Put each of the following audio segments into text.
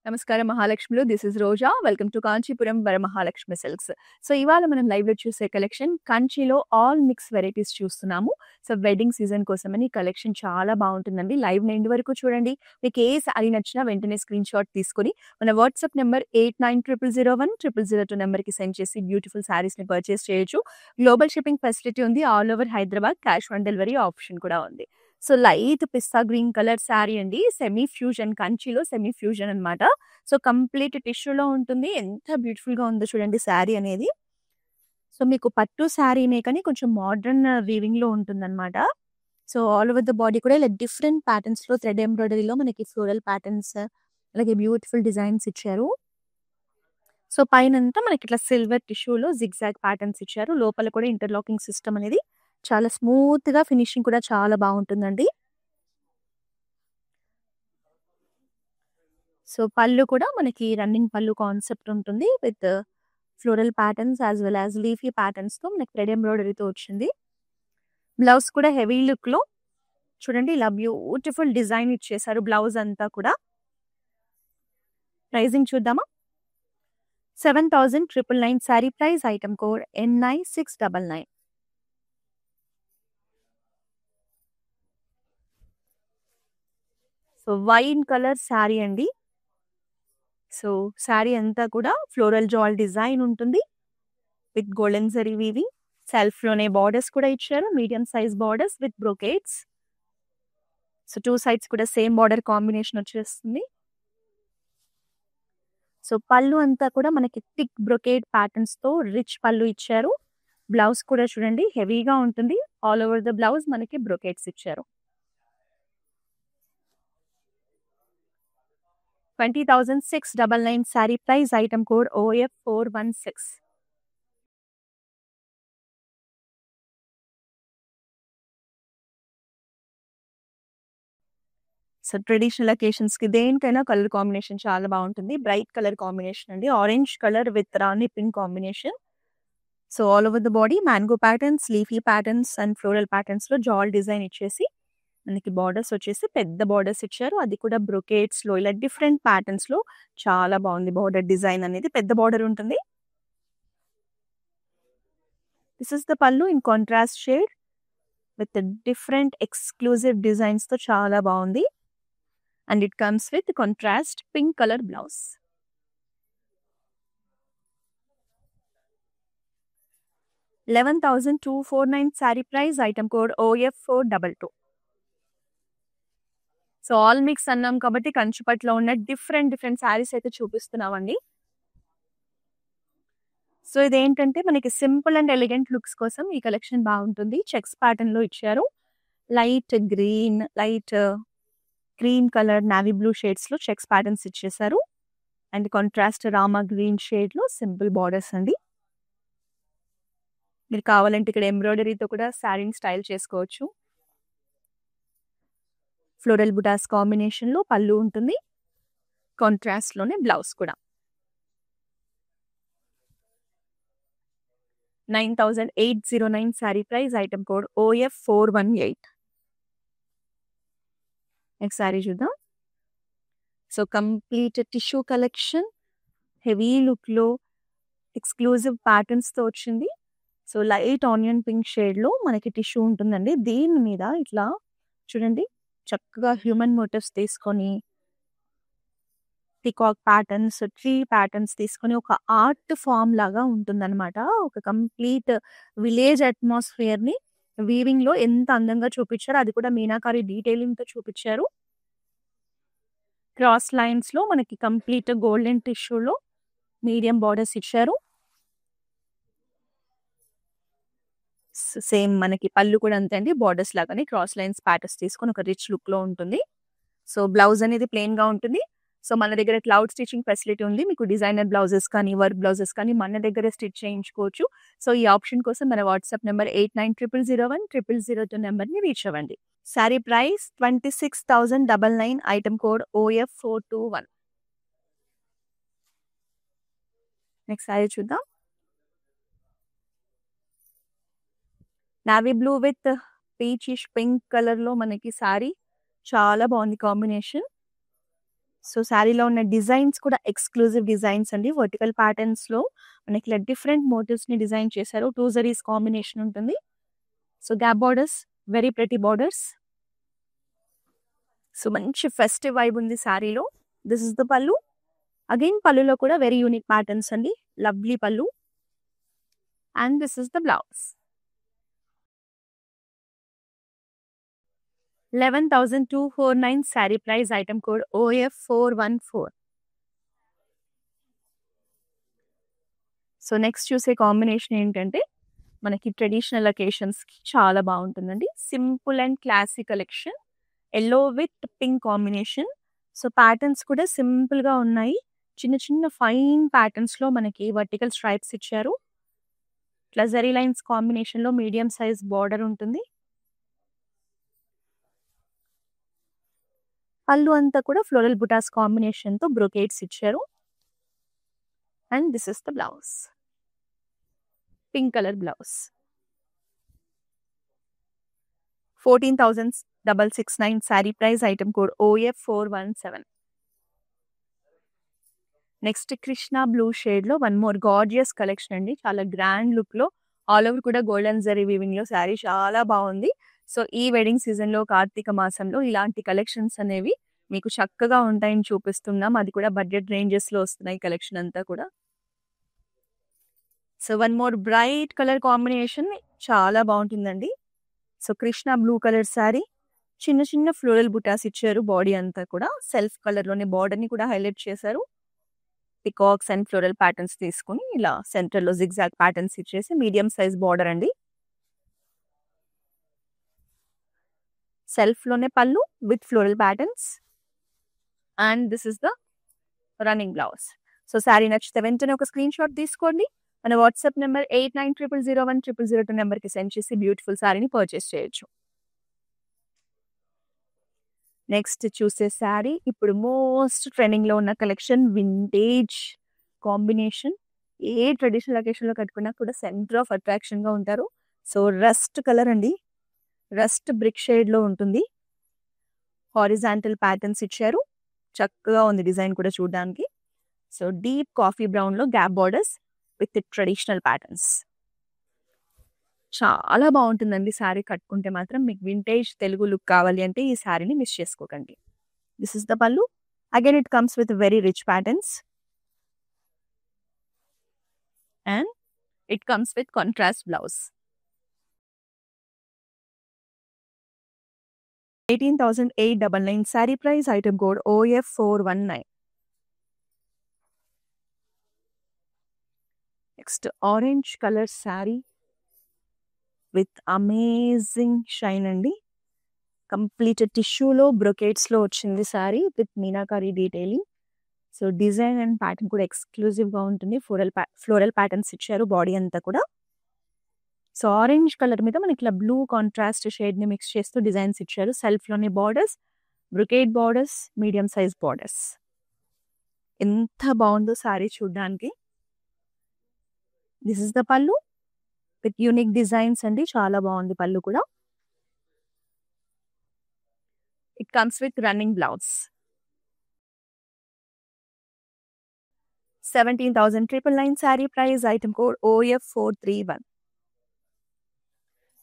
నమస్కారం మహాలక్ష్మిలు. This is Roja. Welcome to Kanchipuram Varamahalakshmi silks. So, ఇవాళ మనం లైవ్‌లో చూసే కలెక్షన్ కంచిలో ఆల్ మిక్స్ వెరైటీస్ చూస్తున్నాము. సో, వెడ్డింగ్ సీజన్ కోసమని కలెక్షన్ చాలా బావుంటుందండి. లైవ్‌ని ఎండ్ వరకు చూడండి. మీకు ఏ శారీ నచ్చినా వెంటనే స్క్రీన్‌షాట్ తీసుకొని మన వాట్సాప్ నంబర్ 8900010002 నంబర్‌కి సెండ్ చేసి బ్యూటిఫుల్ శారీస్‌ని పర్చేస్ చేయొచ్చు. గ్లోబల్ షిప్పింగ్ ఫెసిలిటీ ఉంది. All over Hyderabad cash on delivery option కూడా ఉంది. సో, లైట్ పిస్తా గ్రీన్ కలర్ శారీ అండి. సెమీ ఫ్యూజన్ కంచిలో సెమీ ఫ్యూజన్ అన్నమాట. సో, కంప్లీట్ టిష్యూలో ఉంటుంది. ఎంత బ్యూటిఫుల్‌గా ఉందో చూడండి శారీ అనేది. సో, మీకు పట్టు శారీనే కానీ కొంచెం మోడర్న్ వీవింగ్‌లో ఉంటుందన్నమాట. So, all over the body కూడా ఇలా డిఫరెంట్ ప్యాటర్న్స్‌లో థ్రెడ్ ఎంబ్రాయిడరీలో మనకి ఫ్లోరల్ ప్యాటర్న్స్ అలాగే బ్యూటిఫుల్ డిజైన్స్ ఇచ్చారు. సో, పైనంతా మనకి ఇట్లా సిల్వర్ టిష్యూలో జిగ్‌జాగ్ ప్యాటర్న్స్ ఇచ్చారు. లోపల కూడా ఇంటర్లాకింగ్ సిస్టమ్ అనేది చాలా స్మూత్‌గా ఫినిషింగ్ కూడా చాలా బావుంటుందండి. సో, పళ్ళు కూడా మనకి రన్నింగ్ పళ్ళు కాన్సెప్ట్ ఉంటుంది. With floral patterns as well as leafy ప్యాటర్న్స్‌తో మనకి థ్రెడ్ ఎంబ్రాయిడరీతో వచ్చింది. బ్లౌజ్ కూడా హెవీ లుక్‌లో చూడండి ఇలా బ్యూటిఫుల్ డిజైన్ ఇచ్చేసారు బ్లౌజ్ అంతా కూడా. ప్రైజింగ్ చూద్దామా? 7,999 sari price item code NI699. So, wine colour sari అండి. సో, శారీ అంతా కూడా ఫ్లోరల్ జాల్ డిజైన్ ఉంటుంది. With golden zari weaving. సెల్ఫ్‌లోనే బోర్డర్స్ కూడా ఇచ్చారు. Medium size borders with brocades. So, 2 sides కూడా సేమ్ బోర్డర్ కాంబినేషన్ వచ్చేస్తుంది. సో, పళ్ళు అంతా కూడా మనకి థిక్ బ్రొకేట్ ప్యాటర్న్స్‌తో రిచ్ పళ్ళు ఇచ్చారు. బ్లౌజ్ కూడా చూడండి హెవీగా ఉంటుంది. ఆల్ ఓవర్ ద బ్లౌజ్ మనకి బ్రొకేట్స్ ఇచ్చారు. 20,699 sari price item code OF416. So, traditional అకేషన్స్‌కి దేనికైనా కలర్ కాంబినేషన్ చాలా బావుంటుంది. బ్రైట్ కలర్ కాంబినేషన్ అండి. Orange colour with rani pink combination. So, all over the body mango patterns, leafy patterns and floral ప్యాటర్న్స్‌లో జాల్ design ఇచ్చేసి మనకి బార్డర్స్ వచ్చేసి పెద్ద బార్డర్స్ ఇచ్చారు. అది కూడా బ్రొకేట్స్‌లో ఇలా డిఫరెంట్ ప్యాటర్న్స్‌లో చాలా బావుంది బార్డర్ డిజైన్ అనేది. పెద్ద బార్డర్ ఉంటుంది. This is the pallu in contrast shade with different exclusive డిజైన్స్‌తో చాలా బావుంది. And it comes with contrast pink colour blouse. 11,249 sari price item code OF422. So, all mix అన్నాం కాబట్టి కంచిపట్టులో ఉన్న డిఫరెంట్ శారీస్ అయితే చూపిస్తున్నామండి. సో, ఇదేంటంటే మనకి సింపుల్ అండ్ ఎలిగెంట్ లుక్స్ కోసం ఈ కలెక్షన్ బావుంటుంది. చెక్స్ ప్యాటర్న్‌లో ఇచ్చారు. Light green, light cream colour, navy blue షేడ్స్‌లో చెక్స్ ప్యాటర్న్స్ ఇచ్చేసారు. అండ్ కాంట్రాస్ట్ రామా గ్రీన్ షేడ్‌లో సింపుల్ బార్డర్స్ అండి. మీరు కావాలంటే ఇక్కడ ఎంబ్రాయిడరీతో కూడా శారీని స్టైల్ చేసుకోవచ్చు. ఫ్లోరల్ బుటాస్ కాంబినేషన్‌లో పళ్ళు ఉంటుంది. కాంట్రాస్ట్‌లోనే బ్లౌజ్ కూడా. 9,809 sari price item code OF418. Next sari చూద్దాం. So, complete tissue collection heavy లుక్‌లో ఎక్స్‌క్లూజివ్ ప్యాటర్న్స్‌తో వచ్చింది. సో, లైట్ ఆనియన్ పింక్ షేడ్‌లో మనకి టిష్యూ ఉంటుందండి. దీని మీద ఇట్లా చూడండి చక్కగా హ్యూమన్ మోటివ్స్ తీసుకొని పీకాక్ ప్యాటర్న్స్, ట్రీ ప్యాటర్న్స్ తీసుకొని ఒక ఆర్ట్ ఫార్మ్ లాగా ఉంటుందన్నమాట. ఒక కంప్లీట్ విలేజ్ అట్మాస్ఫియర్‌ని వీవింగ్‌లో ఎంత అందంగా చూపించారో అది కూడా మీనాకారి డీటెయిలింగ్‌తో చూపించారు. క్రాస్ లైన్స్‌లో మనకి కంప్లీట్ గోల్డెన్ టిష్యూలో మీడియం బార్డర్స్ ఇచ్చారు. సేమ్ మనకి పళ్ళు కూడా అంతే అండి. బార్డర్స్ లాగానే క్రాస్ లైన్స్ ప్యాటర్న్స్ తీసుకొని ఒక రిచ్ లుక్‌లో ఉంటుంది. సో, బ్లౌజ్ అనేది ప్లెయిన్‌గా ఉంటుంది. సో, మన దగ్గర క్లౌడ్ స్టిచింగ్ ఫెసిలిటీ ఉంది. మీకు డిజైనర్ బ్లౌజెస్ కానీ, వర్క్ బ్లౌజెస్ కానీ మన దగ్గరే స్టిచ్ చేయించుకోవచ్చు. సో, ఈ ఆప్షన్ కోసం మన వాట్సాప్ నంబర్ 8900010002 నంబర్‌ని రీచ్ అవ్వండి. Sari price 26,099 item code OF421. Next sari చూద్దాం. Navy blue with peachish pink కలర్‌లో మనకి సారీ చాలా బాగుంది కాంబినేషన్. సో శారీలో ఉన్న డిజైన్స్ కూడా ఎక్స్క్లూజివ్ డిజైన్స్ అండి. వర్టికల్ ప్యాటర్న్స్‌లో మనకి ఇలా డిఫరెంట్ మోటివ్స్‌ని డిజైన్ చేశారు. 2 జరీస్ కాంబినేషన్ ఉంటుంది. So gap borders, very pretty borders. So మంచి ఫెస్టివ్ వైబ్ ఉంది శారీలో. This is the pallu. Again పల్లులో కూడా వెరీ యూనిక్ ప్యాటర్న్స్ అండి. లవ్లీ పల్లు. And this is the blouse. 11,249 sari price. Item code OF414. So next చూసే కాంబినేషన్ ఏంటంటే మనకి ట్రెడిషనల్ అకేషన్స్‌కి చాలా బాగుంటుందండి. Simple and classy collection. Yellow with pink combination. So patterns కూడా సింపుల్‌గా ఉన్నాయి. చిన్న చిన్న ఫైన్ ప్యాటర్న్స్‌లో మనకి వర్టికల్ స్ట్రైప్స్ ఇచ్చారు. ఇట్లా జరీ లైన్స్ కాంబినేషన్‌లో మీడియం సైజ్ బార్డర్ ఉంటుంది. పళ్ళు అంతా కూడా ఫ్లోరల్ బుటాస్ కాంబినేషన్‌తో బ్రొకేట్స్ ఇచ్చారు. And this is the blouse. Pink colour blouse. 14,669 sari price. Item code OF417. Next Krishna blue షేడ్‌లో వన్ మోర్ గార్జియస్ కలెక్షన్ అండి. చాలా గ్రాండ్ లుక్‌లో ఆల్ ఓవర్ కూడా గోల్డెన్ జరీ వీవింగ్‌లో శారీ చాలా బాగుంది. సో ఈ వెడ్డింగ్ సీజన్‌లో కార్తీక మాసంలో ఇలాంటి కలెక్షన్స్ అనేవి మీకు చక్కగా ఉంటాయని చూపిస్తున్నాం. అది కూడా బడ్జెట్ రేంజెస్‌లో వస్తున్నాయి కలెక్షన్ అంతా కూడా. So one more bright colour combination చాలా బాగుంటుందండి. So Krishna blue colour sari. చిన్న చిన్న ఫ్లోరల్ బుటాస్ ఇచ్చారు బాడీ అంతా కూడా. సెల్ఫ్ కలర్‌లోనే బార్డర్‌ని కూడా హైలైట్ చేశారు. పికాక్స్ అండ్ ఫ్లోరల్ ప్యాటర్న్స్ తీసుకొని ఇలా సెంటర్‌లో జిగ్‌జాగ్ ప్యాటర్న్స్ ఇచ్చేసి మీడియం సైజ్ బార్డర్ అండి. సెల్ఫ్‌లోనే పళ్ళు with floral patterns. And this is the running blouse. So sari నచ్చితే వెంటనే ఒక స్క్రీన్ షాట్ తీసుకోండి. మన వాట్సాప్ నెంబర్ 8900010002 నెంబర్‌కి సెండ్ చేసి బ్యూటిఫుల్ శారీని పర్చేస్ చేయొచ్చు. నెక్స్ట్ చూసే శారీ ఇప్పుడు మోస్ట్ ట్రెండింగ్‌లో ఉన్న కలెక్షన్ వింటేజ్ కాంబినేషన్. ఏ ట్రెడిషనల్ అకేషన్‌లో కట్టుకున్నా కూడా సెంటర్ ఆఫ్ అట్రాక్షన్‌గా ఉంటారు. సో రస్ట్ కలర్ అండి. రస్ట్ బ్రిక్ షేడ్‌లో ఉంటుంది. హారిజాంటల్ ప్యాటర్న్స్ ఇచ్చారు. చక్కగా ఉంది డిజైన్ కూడా చూడడానికి. సో డీప్ కాఫీ బ్రౌన్‌లో gap borders with traditional patterns. చాలా బాగుంటుందండి శారీ కట్టుకుంటే మాత్రం. మీకు వింటేజ్ తెలుగు లుక్ కావాలి అంటే ఈ శారీని మిస్ చేసుకోకండి. This is the pallu. Again it comes with very rich patterns. And it comes with contrast blouse. 18,899 sari price. Item code OF419. Next orange colour sari with amazing shine అండి. కంప్లీట్ టిష్యూలో బ్రొకేట్స్‌లో వచ్చింది sari with meenakari detailing. So design and pattern కూడా ఎక్స్క్లూజివ్‌గా ఉంటుంది. Floral patterns ఇచ్చారు body అంతా కూడా. So orange colour మీద మనకి ఇట్లా బ్లూ కాంట్రాస్ట్ షేడ్‌ని మిక్స్ చేస్తూ డిజైన్స్ ఇచ్చారు. సెల్ఫ్‌లోని borders, brocade borders, medium size borders. ఎంత బాగుందో శారీ చూడడానికి. This is the pallu with unique designs అండి. చాలా బాగుంది పల్లు కూడా. It comes with running blouse. 17,999 sari price. Item code OF431.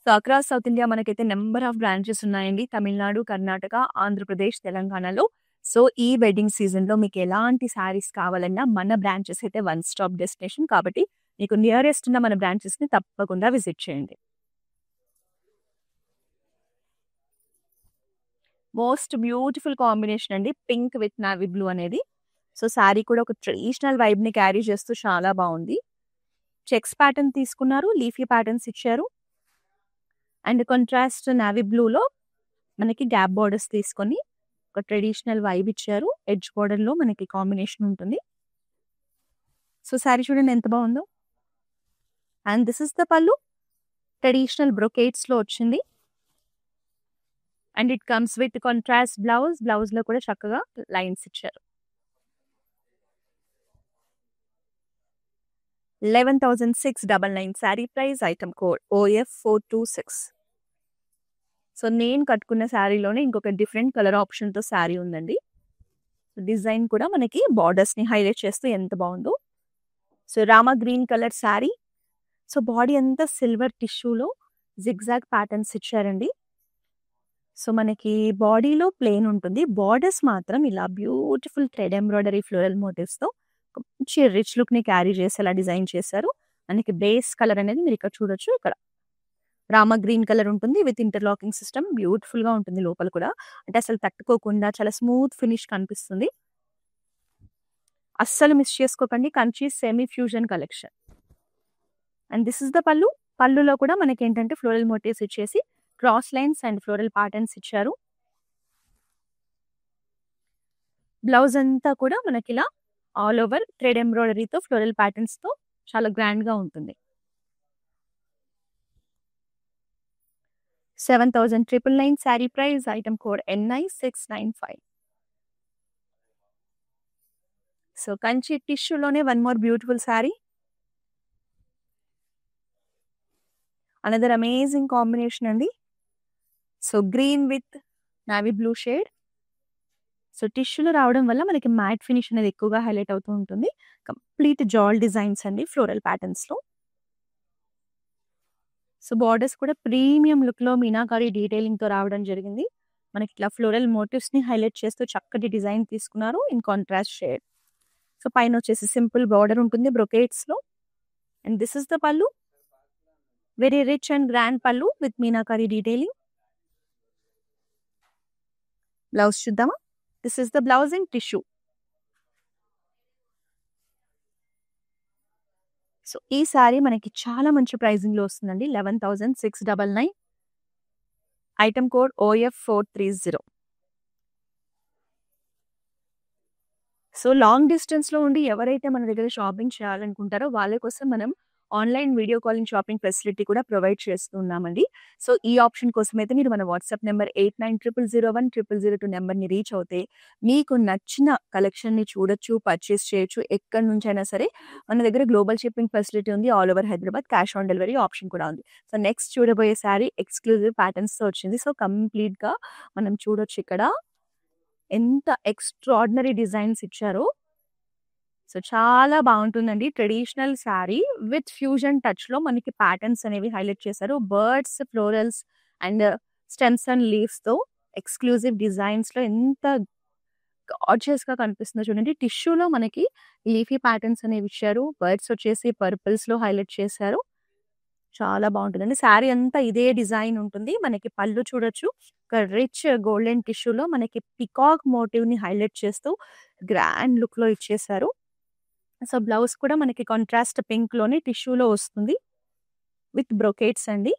So across South India మనకైతే నెంబర్ ఆఫ్ బ్రాంచెస్ ఉన్నాయండి. తమిళనాడు, కర్ణాటక, ఆంధ్రప్రదేశ్, తెలంగాణలో. సో ఈ వెడ్డింగ్ సీజన్‌లో మీకు ఎలాంటి శారీస్ కావాలన్నా మన బ్రాంచెస్ అయితే వన్ స్టాప్ డెస్టినేషన్. కాబట్టి మీకు నియరెస్ట్ ఉన్న మన బ్రాంచెస్‌ని తప్పకుండా విజిట్ చేయండి. మోస్ట్ బ్యూటిఫుల్ కాంబినేషన్ అండి. పింక్ విత్ నావీ బ్లూ అనేది. సో శారీ కూడా ఒక ట్రెడిషనల్ వైబ్‌ని క్యారీ చేస్తూ చాలా బాగుంది. చెక్స్ ప్యాటర్న్ తీసుకున్నారు. లీఫీ ప్యాటర్న్స్ ఇచ్చారు. అండ్ కాంట్రాస్ట్ నావీ బ్లూలో మనకి గ్యాప్ బోర్డర్స్ తీసుకొని ఒక ట్రెడిషనల్ వైబ్ ఇచ్చారు. ఎడ్జ్ బోర్డర్‌లో మనకి కాంబినేషన్ ఉంటుంది. సో శారీ చూడండి ఎంత బాగుందో. అండ్ దిస్ ఇస్ ద పల్లు. ట్రెడిషనల్ బ్రొకేట్స్‌లో వచ్చింది. And it comes with contrast blouse. బ్లౌజ్‌లో కూడా చక్కగా లైన్స్ ఇచ్చారు. 11,699 sari price. Item code OF426. So నేను కట్టుకున్న శారీలోనే ఇంకొక డిఫరెంట్ కలర్ ఆప్షన్‌తో శారీ ఉందండి. డిజైన్ కూడా మనకి బార్డర్స్‌ని హైలైట్ చేస్తూ ఎంత బావుందో. So, Rama green colour sari. So, body అంతా సిల్వర్ టిష్యూలో జిగ్‌జాగ్ ప్యాటర్న్స్ ఇచ్చారండి. సో, మనకి బాడీలో ప్లెయిన్ ఉంటుంది. బార్డర్స్ మాత్రం ఇలా బ్యూటిఫుల్ థ్రెడ్ ఎంబ్రాయిడరీ ఫ్లోరల్ మోటివ్స్‌తో మంచి రిచ్ లుక్‌ని క్యారీ చేసేలా డిజైన్ చేశారు. మనకి బేస్ కలర్ అనేది మీరు ఇక్కడ చూడొచ్చు. ఇక్కడ రామా గ్రీన్ కలర్ ఉంటుంది. విత్ ఇంటర్లాకింగ్ సిస్టమ్ బ్యూటిఫుల్‌గా ఉంటుంది లోపల కూడా. అంటే అసలు తట్టుకోకుండా చాలా స్మూత్ ఫినిష్ కనిపిస్తుంది. అస్సలు మిస్ చేసుకోకండి Kanchi semi fusion collection. And this is the pallu. పల్లులో కూడా మనకేంటంటే ఫ్లోరల్ మోటివ్స్ ఇచ్చేసి cross lines and floral patterns ఇచ్చారు. బ్లౌజ్ అంతా కూడా మనకిలా ఆల్ ఓవర్ థ్రెడ్ ఎంబ్రాయిడరీతో ఫ్లోరల్ ప్యాటర్న్స్‌తో చాలా గ్రాండ్‌గా ఉంటుంది. 7,999 sari price. Item code NI695. So, Kanchi టిష్యూలోనే one more beautiful sari. Another amazing combination అండి. So, green with navy blue shade. So, టిష్యూలో రావడం వల్ల మనకి మ్యాట్ ఫినిష్ అనేది ఎక్కువగా హైలైట్ అవుతూ ఉంటుంది. కంప్లీట్ జాల్ డిజైన్స్ అండి ఫ్లోరల్ ప్యాటర్న్స్‌లో. సో, బార్డర్స్ కూడా ప్రీమియం లుక్‌లో మీనాకారి డీటెయిలింగ్‌తో రావడం జరిగింది. మనకి ఇట్లా ఫ్లోరల్ మోటివ్స్‌ని హైలైట్ చేస్తూ చక్కటి డిజైన్ తీసుకున్నారు ఇన్ కాంట్రాస్ట్ షేడ్. సో, పైనొచ్చేసి సింపుల్ బార్డర్ ఉంటుంది బ్రొకేట్స్‌లో. And this is the pallu. Very rich and grand pallu with meenakari detailing. Blouse చూద్దామా? This is the blouse in tissue. So, ఈ శారీ మనకి చాలా మంచి ప్రైజింగ్‌లో వస్తుందండి. 11,699. Item code OF430. So, long డిస్టెన్స్‌లో ఉండి ఎవరైతే మన దగ్గర షాపింగ్ చేయాలనుకుంటారో వాళ్ళ కోసం మనం online video calling shopping facility కూడా ప్రొవైడ్ చేస్తూ ఉన్నామండి. సో, ఈ ఆప్షన్ కోసమైతే మీరు మన వాట్సాప్ నంబర్ 8900010002 నంబర్‌ని రీచ్ అవుతే మీకు నచ్చిన కలెక్షన్‌ని చూడొచ్చు, పర్చేస్ చేయొచ్చు. ఎక్కడి నుంచైనా సరే మన దగ్గర గ్లోబల్ షిప్పింగ్ ఫెసిలిటీ ఉంది. All over Hyderabad cash on delivery option కూడా ఉంది. సో, నెక్స్ట్ చూడబోయే శారీ ఎక్స్‌క్లూజివ్ ప్యాటర్న్స్‌తో వచ్చింది. సో, కంప్లీట్‌గా మనం చూడొచ్చు ఇక్కడ ఎంత ఎక్స్‌ట్రార్డినరీ డిజైన్స్ ఇచ్చారో. సో, చాలా బావుంటుందండి. ట్రెడిషనల్ శారీ విత్ ఫ్యూజన్ టచ్‌లో మనకి ప్యాటర్న్స్ అనేవి హైలైట్ చేశారు. Birds, florals and stems and లీవ్స్‌తో ఎక్స్‌క్లూజివ్ డిజైన్స్‌లో ఎంత గార్జియస్‌గా కనిపిస్తుందో చూడండి. టిష్యూలో మనకి లీఫీ ప్యాటర్న్స్ అనేవి ఇచ్చారు. బర్డ్స్ వచ్చేసి పర్పుల్స్‌లో హైలైట్ చేశారు. చాలా బావుంటుందండి. శారీ అంతా ఇదే డిజైన్ ఉంటుంది. మనకి పళ్ళు చూడొచ్చు. ఒక రిచ్ గోల్డెన్ టిష్యూలో మనకి పికాక్ మోటివ్‌ని హైలైట్ చేస్తూ గ్రాండ్ లుక్‌లో ఇచ్చేశారు. సో, బ్లౌజ్ కూడా మనకి కాంట్రాస్ట్ పింక్‌లోని టిష్యూలో వస్తుంది. విత్ బ్రొకేట్స్ అండి.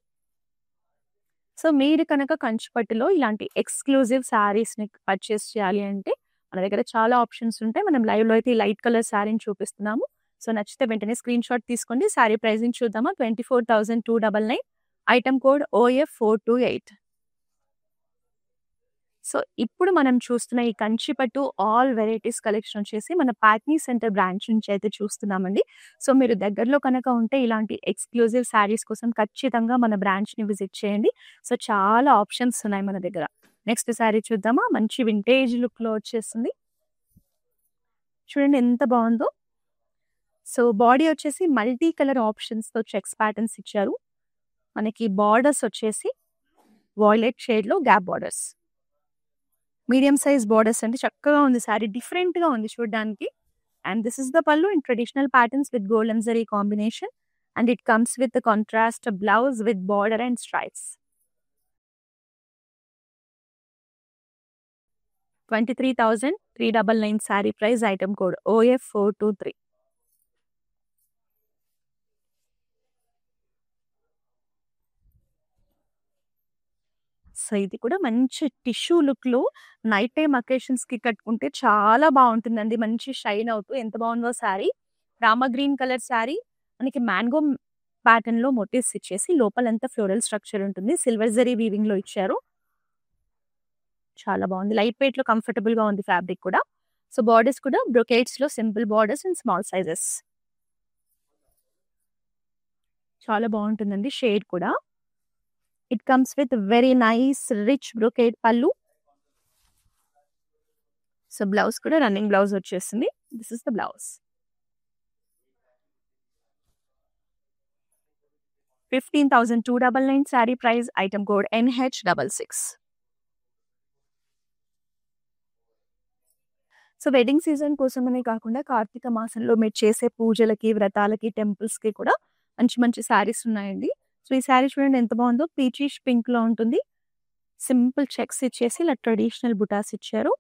సో, మీరు కనుక కంచిపట్టులో ఇలాంటి ఎక్స్‌క్లూజివ్ శారీస్‌ని పర్చేస్ చేయాలి అంటే మన దగ్గర చాలా ఆప్షన్స్ ఉంటాయి. మనం లైవ్‌లో అయితే ఈ లైట్ కలర్ శారీని చూపిస్తున్నాము. సో, నచ్చితే వెంటనే స్క్రీన్‌షాట్ తీసుకోండి. శారీ ప్రైజింగ్ చూద్దామా? 24,299. Item code OF428. సో, ఇప్పుడు మనం చూస్తున్న ఈ కంచిపట్టు ఆల్ వెరైటీస్ కలెక్షన్ వచ్చేసి మన పాట్నీ సెంటర్ బ్రాంచ్ నుంచి అయితే చూస్తున్నామండి. సో, మీరు దగ్గరలో కనుక ఉంటే ఇలాంటి ఎక్స్‌క్లూజివ్ శారీస్ కోసం ఖచ్చితంగా మన బ్రాంచ్‌ని విజిట్ చేయండి. సో, చాలా ఆప్షన్స్ ఉన్నాయి మన దగ్గర. నెక్స్ట్ శారీ చూద్దామా? మంచి వింటేజ్ లుక్‌లో వచ్చేస్తుంది. చూడండి ఎంత బావుందో. సో, బాడీ వచ్చేసి మల్టీ కలర్ ఆప్షన్స్‌తో చెక్స్ ప్యాటర్న్స్ ఇచ్చారు. మనకి బార్డర్స్ వచ్చేసి వాయిలెట్ షేడ్‌లో gap borders. Medium size borders అండి. చక్కగా ఉంది శారీ. డిఫరెంట్‌గా ఉంది చూడ్డానికి. And this is the pallu in traditional patterns with golden zari combination. And it comes with contrast blouse with border and stripes. 23,399 sari price. Item code OF423. So, ఇది కూడా మంచి టిష్యూ లుక్‌లో నైట్ టైమ్ అకేషన్స్‌కి కట్టుకుంటే చాలా బావుంటుందండి. మంచి షైన్ అవుతూ ఎంత బావుందో శారీ. Rama green colour sari. మనకి మ్యాంగో ప్యాటర్న్‌లో మోటివ్స్ ఇచ్చేసి లోపలంతా ఫ్లోరల్ స్ట్రక్చర్ ఉంటుంది. సిల్వర్ జరీ వీవింగ్‌లో ఇచ్చారు. చాలా బావుంది. లైట్ వెయిట్‌లో కంఫర్టబుల్‌గా ఉంది ఫ్యాబ్రిక్ కూడా. సో, బార్డర్స్ కూడా బ్రొకేట్స్‌లో simple borders and small sizes. చాలా బావుంటుందండి షేడ్ కూడా. It comes with very nice rich brocade pallu. So, blouse కూడా రన్నింగ్ బ్లౌజ్ వచ్చేసింది. This is the blouse. 15,299 sari price. Item code NH66. So, wedding season కోసమనే కాకుండా కార్తీక మాసంలో మీరు చేసే పూజలకి, వ్రతాలకి, టెంపుల్స్‌కి కూడా మంచి మంచి శారీస్ ఉన్నాయండి. సో, ఈ శారీ చూడండి ఎంత బావుందో. పీచిష్ పింక్‌లో ఉంటుంది. సింపుల్ చెక్స్ ఇచ్చేసి ఇలా ట్రెడిషనల్ బుటాస్ ఇచ్చారు.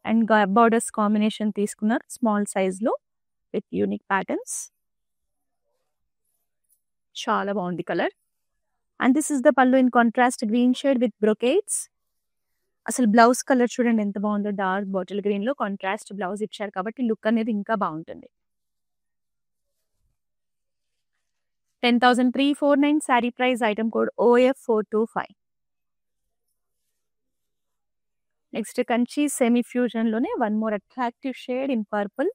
అండ్ బార్డర్స్ కాంబినేషన్ తీసుకున్నారు స్మాల్ సైజ్‌లో విత్ యూనిక్ ప్యాటర్న్స్. చాలా బావుంది colour. And this is the pallu in contrast green shade with brocades. అసలు బ్లౌజ్ కలర్ చూడండి ఎంత బావుందో. డార్క్ బాటిల్ గ్రీన్‌లో కాంట్రాస్ట్ బ్లౌజ్ ఇచ్చారు కాబట్టి లుక్ అనేది ఇంకా బావుంటుంది. 10,349 sari price. Item code OF425. Next Kanchi semi ఫ్యూజన్‌లోనే one more attractive shade in purple.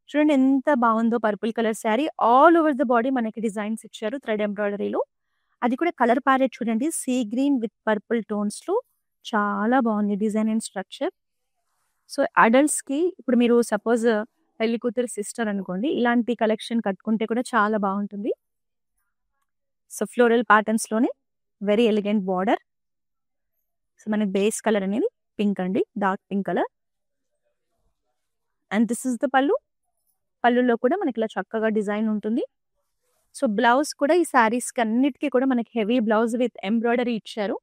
చూడండి ఎంత బావుందో purple colour sari. All over the body మనకి డిజైన్స్ ఇచ్చారు థ్రెడ్ ఎంబ్రాయిడరీలో. అది కూడా కలర్ ప్యాలెట్ చూడండి. సీ గ్రీన్ విత్ పర్పుల్ టోన్స్‌లో చాలా బావుంది డిజైన్ అండ్ స్ట్రక్చర్. సో, అడల్ట్స్‌కి ఇప్పుడు మీరు సపోజ్ పెళ్లి కూతురు సిస్టర్ అనుకోండి. ఇలాంటి కలెక్షన్ కట్టుకుంటే కూడా చాలా బావుంటుంది. సో, ఫ్లోరల్ ప్యాటర్న్స్‌లోనే వెరీ ఎలిగెంట్ బార్డర్. సో, మనకి బేస్ కలర్ అనేది పింక్ అండి. Dark pink colour. And this is the pallu. పల్లులో కూడా మనకి ఇలా చక్కగా డిజైన్ ఉంటుంది. సో, బ్లౌజ్ కూడా ఈ శారీస్‌కి అన్నిటికి కూడా మనకి హెవీ బ్లౌజ్ విత్ ఎంబ్రాయిడరీ ఇచ్చారు.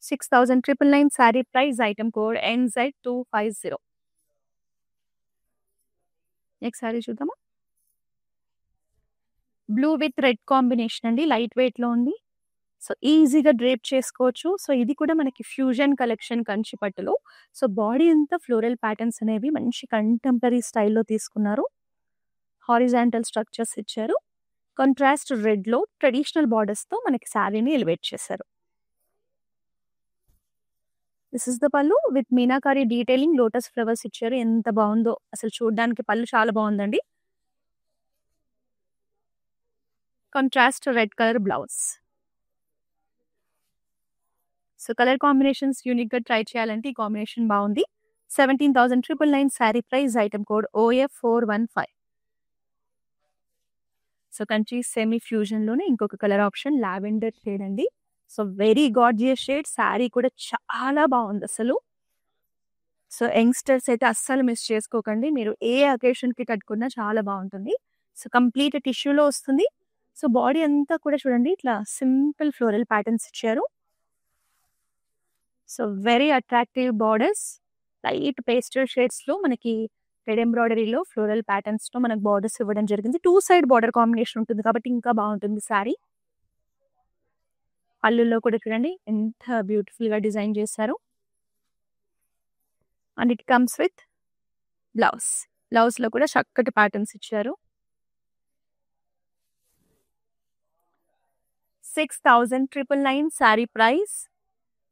6,999 sari price. Item code NZ250. Next sari చూద్దామా? బ్లూ విత్ రెడ్ కాంబినేషన్ అండి. లైట్ వెయిట్‌లో ఉంది. సో, ఈజీగా డ్రేప్ చేసుకోవచ్చు. సో, ఇది కూడా మనకి ఫ్యూజన్ కలెక్షన్ కంచి పట్టులో. సో, బాడీ అంతా ఫ్లోరల్ ప్యాటర్న్స్ అనేవి మంచి కంటెంపరరీ స్టైల్‌లో తీసుకున్నారు. హారిజాంటల్ స్ట్రక్చర్స్ ఇచ్చారు. కాంట్రాస్ట్ రెడ్‌లో ట్రెడిషనల్ బార్డర్స్‌తో మనకి శారీని ఎలివేట్ చేశారు. This is the pallu with meenakari detailing lotus flowers ఇచ్చారు. ఎంత బావుందో. అసలు చూడడానికి పల్లు చాలా బావుందండి. Contrast red colour blouse. So, colour combinations యూనిక్‌గా ట్రై చేయాలంటే ఈ కాంబినేషన్ బావుంది. 17,999 sari price. Item code OF415. So, Kanchi semi ఫ్యూజన్‌లోనే ఇంకొక కలర్ ఆప్షన్ లావెండర్ షేడ్ అండి. So, very gorgeous shade. Sari కూడా చాలా బావుందసలు. సో, యంగ్‌స్టర్స్ అయితే అస్సలు మిస్ చేసుకోకండి. మీరు ఏ అకేషన్‌కి కట్టుకున్నా చాలా బావుంటుంది. సో, కంప్లీట్ టిష్యూలో వస్తుంది. సో, బాడీ అంతా కూడా చూడండి ఇట్లా సింపుల్ ఫ్లోరల్ ప్యాటర్న్స్ ఇచ్చారు. So, very attractive borders. Light pastel షేడ్స్‌లో మనకి థ్రెడ్ ఎంబ్రాయిడరీలో ఫ్లోరల్ ప్యాటర్న్స్‌తో మనకు బార్డర్స్ ఇవ్వడం జరిగింది. 2 సైడ్ బార్డర్ కాంబినేషన్ ఉంటుంది కాబట్టి ఇంకా బావుంటుంది శారీ. పళ్ళులో కూడా చూడండి ఎంత బ్యూటిఫుల్‌గా డిజైన్ చేశారు. And it comes with blouse. బ్లౌజ్‌లో కూడా చక్కటి ప్యాటర్న్స్ ఇచ్చారు. 6,999 sari price.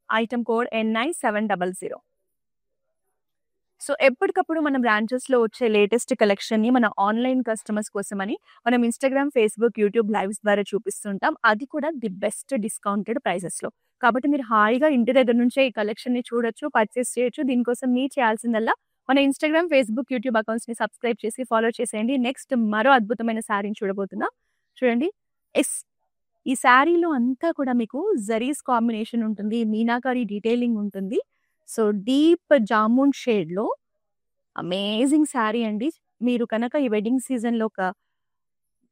Item code NI700. So, ఎప్పటికప్పుడు మన బ్రాంచెస్‌లో వచ్చే లేటెస్ట్ కలెక్షన్‌ని మన ఆన్‌లైన్ కస్టమర్స్ కోసమని మనం ఇన్‌స్టాగ్రామ్, ఫేస్‌బుక్, యూట్యూబ్ లైవ్స్ ద్వారా చూపిస్తుంటాం. అది కూడా ది బెస్ట్ డిస్కౌంటెడ్ ప్రైసెస్‌లో. కాబట్టి మీరు హాయిగా ఇంటి దగ్గర నుంచే ఈ కలెక్షన్‌ని చూడొచ్చు, పర్చేస్ చేయొచ్చు. దీనికోసం మీరు చేయాల్సిందల్లా మన ఇన్‌స్టాగ్రామ్, ఫేస్‌బుక్, యూట్యూబ్ అకౌంట్స్‌ని సబ్స్క్రైబ్ చేసి ఫాలో చేసేయండి. నెక్స్ట్ మరో అద్భుతమైన శారీని చూడబోతున్నాం. చూడండి. ఈ శారీలో అంతా కూడా మీకు జరీస్ కాంబినేషన్ ఉంటుంది. మీనాకారి డీటెయిలింగ్ ఉంటుంది. సో, డీప్ జామున్ షేడ్‌లో అమేజింగ్ శారీ అండి. మీరు కనుక ఈ వెడ్డింగ్ సీజన్‌లో ఒక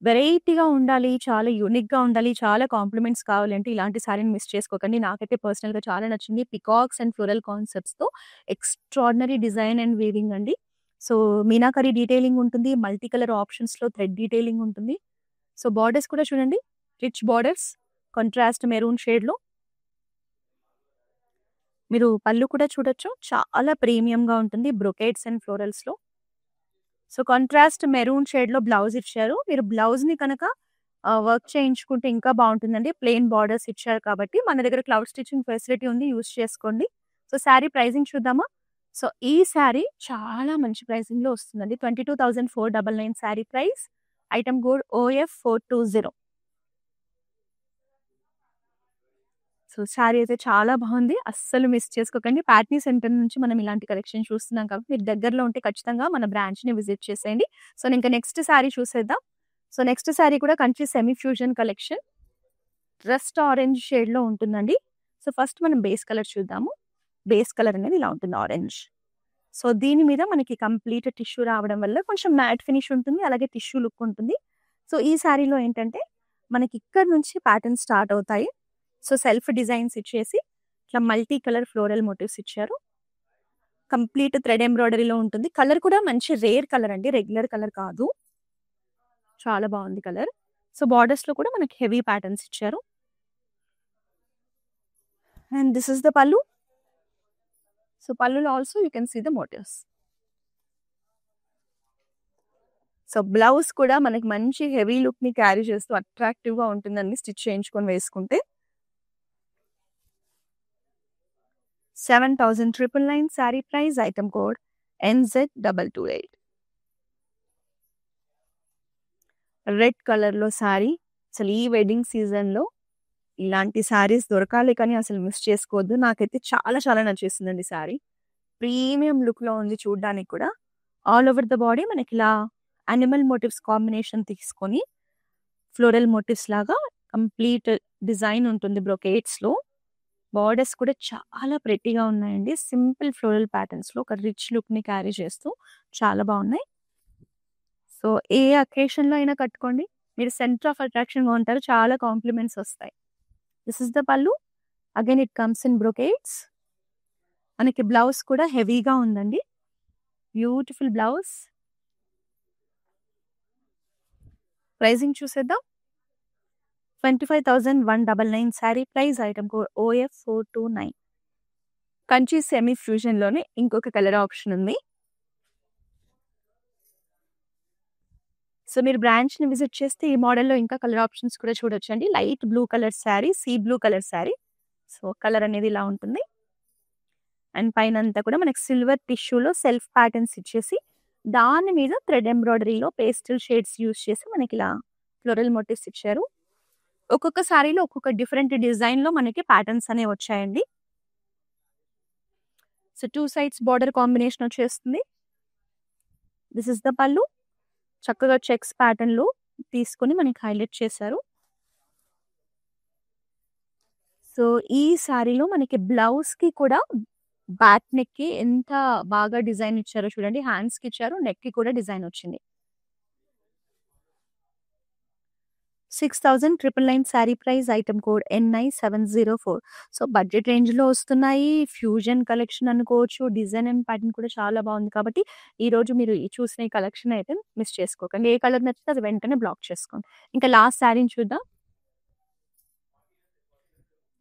వెరైటీగా ఉండాలి, చాలా యూనిక్‌గా ఉండాలి, చాలా కాంప్లిమెంట్స్ కావాలంటే ఇలాంటి శారీని మిస్ చేసుకోకండి. నాకైతే పర్సనల్‌గా చాలా నచ్చింది. పికాక్స్ అండ్ ఫ్లోరల్ కాన్సెప్ట్స్‌తో ఎక్స్‌ట్రార్డినరీ డిజైన్ అండ్ వీవింగ్ అండి. సో, మీనాకారి డీటెయిలింగ్ ఉంటుంది. మల్టీ కలర్ ఆప్షన్స్‌లో థ్రెడ్ డీటెయిలింగ్ ఉంటుంది. సో, బార్డర్స్ కూడా చూడండి. Rich borders. కాంట్రాస్ట్ మెరూన్ షేడ్‌లో. మీరు పళ్ళు కూడా చూడొచ్చు. చాలా ప్రీమియంగా ఉంటుంది. బ్రొకేట్స్ అండ్ ఫ్లోరల్స్‌లో. సో, కాంట్రాస్ట్ మెరూన్ షేడ్‌లో బ్లౌజ్ ఇచ్చారు. మీరు బ్లౌజ్‌ని కనుక వర్క్ చేయించుకుంటే ఇంకా బావుంటుందండి. ప్లెయిన్ బార్డర్స్ ఇచ్చారు కాబట్టి మన దగ్గర క్లౌడ్ స్టిచింగ్ ఫెసిలిటీ ఉంది. యూజ్ చేసుకోండి. సో, శారీ ప్రైజింగ్ చూద్దామా? సో, ఈ శారీ చాలా మంచి ప్రైజింగ్‌లో వస్తుందండి. 22,499 sari price. Item code OF420. So sari అయితే చాలా బాగుంది. అస్సలు మిస్ చేసుకోకండి. ప్యాట్నీ సెంటర్ నుంచి మనం ఇలాంటి కలెక్షన్ చూస్తున్నాం కాబట్టి మీరు దగ్గరలో ఉంటే ఖచ్చితంగా మన బ్రాంచ్‌ని విజిట్ చేసేయండి. సో ఇంకా నెక్స్ట్ శారీ చూసేద్దాం. సో నెక్స్ట్ శారీ కూడా Kanchi semi fusion collection. Rust orange షేడ్‌లో ఉంటుందండి. సో ఫస్ట్ మనం బేస్ కలర్ చూద్దాము. బేస్ కలర్ అనేది ఇలా ఉంటుంది ఆరెంజ్. సో దీని మీద మనకి కంప్లీట్ టిష్యూ రావడం వల్ల కొంచెం మ్యాట్ ఫినిష్ ఉంటుంది. అలాగే టిష్యూ లుక్ ఉంటుంది. సో ఈ శారీలో ఏంటంటే మనకి ఇక్కడ నుంచి ప్యాటర్న్స్ స్టార్ట్ అవుతాయి. సో సెల్ఫ్ డిజైన్స్ ఇచ్చేసి ఇట్లా మల్టీ కలర్ ఫ్లోరల్ మోటివ్స్ ఇచ్చారు. కంప్లీట్ థ్రెడ్ ఎంబ్రాయిడరీలో ఉంటుంది. కలర్ కూడా మంచి రేర్ కలర్ అండి. రెగ్యులర్ కలర్ కాదు. చాలా బాగుంది కలర్. సో బార్డర్స్‌లో కూడా మనకి హెవీ ప్యాటర్న్స్ ఇచ్చారు. And this is the pallu. So పల్లులో also you can see the motifs. So blouse కూడా మనకి మంచి హెవీ లుక్‌ని క్యారీ చేస్తూ అట్రాక్టివ్‌గా ఉంటుందండి స్టిచ్ చేయించుకొని వేసుకుంటే. 7,999 sari price. Item code NZ228. Red కలర్‌లో శారీ. అసలు ఈ వెడ్డింగ్ సీజన్‌లో ఇలాంటి శారీస్ దొరకాలి కానీ అసలు మిస్ చేసుకోవద్దు. నాకైతే చాలా చాలా నచ్చేసిందండి శారీ. ప్రీమియం లుక్‌లో ఉంది చూడ్డానికి కూడా. ఆల్ ఓవర్ ద బాడీ మనకిలా యానిమల్ మోటివ్స్ కాంబినేషన్ తీసుకొని ఫ్లోరల్ మోటివ్స్ లాగా కంప్లీట్ డిజైన్ ఉంటుంది బ్రొకేట్స్‌లో. బార్డర్స్ కూడా చాలా ప్రెట్టీగా ఉన్నాయండి. సింపుల్ ఫ్లోరల్ ప్యాటర్న్స్‌లో ఒక రిచ్ లుక్‌ని క్యారీ చేస్తూ చాలా బాగున్నాయి. సో ఏ అకేషన్‌లో అయినా కట్టుకోండి. మీరు సెంటర్ ఆఫ్ అట్రాక్షన్‌గా ఉంటారు. చాలా కాంప్లిమెంట్స్ వస్తాయి. This is the pallu. Again it comes in brocades. మనకి బ్లౌజ్ కూడా హెవీగా ఉందండి. Beautiful blouse. ప్రైజింగ్ చూసేద్దాం. 25,199 sari price. Item code OF429. Kanchi semi ఫ్యూజన్‌లోనే ఇంకొక కలర్ ఆప్షన్ ఉంది. సో మీరు బ్రాంచ్‌ని విజిట్ చేస్తే ఈ మోడల్‌లో ఇంకా కలర్ ఆప్షన్స్ కూడా చూడొచ్చండి. Light blue colour sari, sea blue colour sari. So colour అనేది ఇలా ఉంటుంది. అండ్ పైనంతా కూడా మనకి సిల్వర్ టిష్యూలో సెల్ఫ్ ప్యాటర్న్స్ ఇచ్చేసి దాని మీద థ్రెడ్ ఎంబ్రాయిడరీలో పేస్టల్ షేడ్స్ యూజ్ చేసి మనకి ఇలా ఫ్లోరల్ మోటివ్స్ ఇచ్చారు. ఒక్కొక్క శారీలో ఒక్కొక్క డిఫరెంట్ డిజైన్‌లో మనకి ప్యాటర్న్స్ అనేవి వచ్చాయండి. సో 2 సైడ్స్ బార్డర్ కాంబినేషన్ వచ్చేస్తుంది. దిస్ ఇస్ ద పల్లు. చక్కగా చెక్స్ ప్యాటర్న్‌లో తీసుకొని మనకి హైలైట్ చేశారు. సో ఈ శారీలో మనకి బ్లౌజ్‌కి కూడా బ్యాక్ నెక్‌కి ఎంత బాగా డిజైన్ ఇచ్చారో చూడండి. హ్యాండ్స్‌కి ఇచ్చారు. నెక్‌కి కూడా డిజైన్ వచ్చింది. 6,999 sari price. Item code NI704. So budget రేంజ్‌లో వస్తున్నాయి. ఫ్యూజన్ కలెక్షన్ అనుకోవచ్చు. డిజైన్ అండ్ ప్యాటర్న్ కూడా చాలా బాగుంది కాబట్టి ఈరోజు మీరు ఈ చూసిన ఈ కలెక్షన్ అయితే మిస్ చేసుకోకండి. ఏ కలర్ నచ్చితే అది వెంటనే బ్లాక్ చేసుకోండి. ఇంకా లాస్ట్ శారీని చూద్దాం.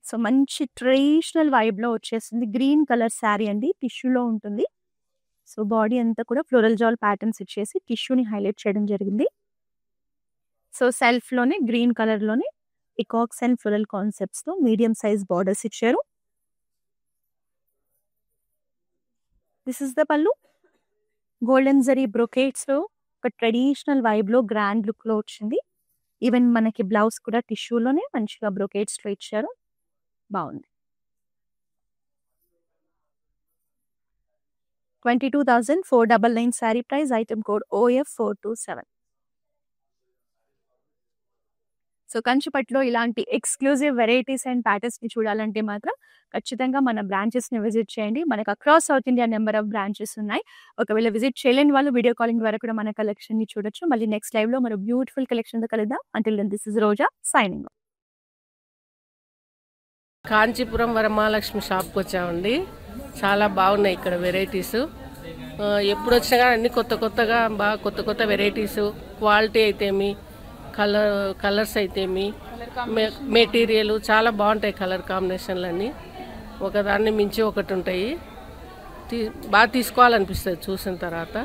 సో మంచి ట్రెడిషనల్ వైబ్‌లో వచ్చేసింది. గ్రీన్ కలర్ శారీ అండి. టిష్యూలో ఉంటుంది. సో బాడీ అంతా కూడా ఫ్లోరల్ జాల్ ప్యాటర్న్స్ ఇచ్చేసి టిష్యూని హైలైట్ చేయడం జరిగింది. సో సెల్ఫ్‌లోనే గ్రీన్ కలర్‌లోనే పికాక్స్ అండ్ ఫ్లోరల్ కాన్సెప్ట్స్‌తో మీడియం సైజ్ బార్డర్స్ ఇచ్చారు. This is the pallu. Golden zari బ్రొకేట్స్‌లో ఒక ట్రెడిషనల్ వైబ్‌లో గ్రాండ్ లుక్‌లో వచ్చింది. ఈవెన్ మనకి బ్లౌజ్ కూడా టిష్యూలోనే మంచిగా బ్రొకేట్స్‌లో ఇచ్చారు. బాగుంది. 22,499 sari price. Item code OF427. So కంచిపట్టులో ఇలాంటి ఎక్స్‌క్లూజివ్ వెరైటీస్ అండ్ ప్యాటర్న్స్‌ని చూడాలంటే మాత్రం ఖచ్చితంగా మన బ్రాంచెస్‌ని విజిట్ చేయండి. మనకు across South India number of branches ఉన్నాయి. ఒకవేళ విజిట్ చేయలేని వాళ్ళు వీడియో కాలింగ్ ద్వారా కూడా మన కలెక్షన్‌ని చూడొచ్చు. మళ్ళీ నెక్స్ట్ లైవ్‌లో మరో బ్యూటిఫుల్ కలెక్షన్‌తో కలుద్దాం. Until then this is Roja signing off. Kanchipuram Varamahalakshmi షాప్కి వచ్చామండి. చాలా బాగున్నాయి ఇక్కడ వెరైటీస్. ఎప్పుడు వచ్చినా కానీ అన్ని కొత్త కొత్తగా బాగా కొత్త కొత్త వెరైటీస్, క్వాలిటీ అయితేమి, కలర్స్ అయితేమి, మెటీరియల్ చాలా బాగుంటాయి. కలర్ కాంబినేషన్లు అన్నీ ఒకదాన్ని మించి ఒకటి ఉంటాయి. బాగా తీసుకోవాలనిపిస్తుంది చూసిన తర్వాత.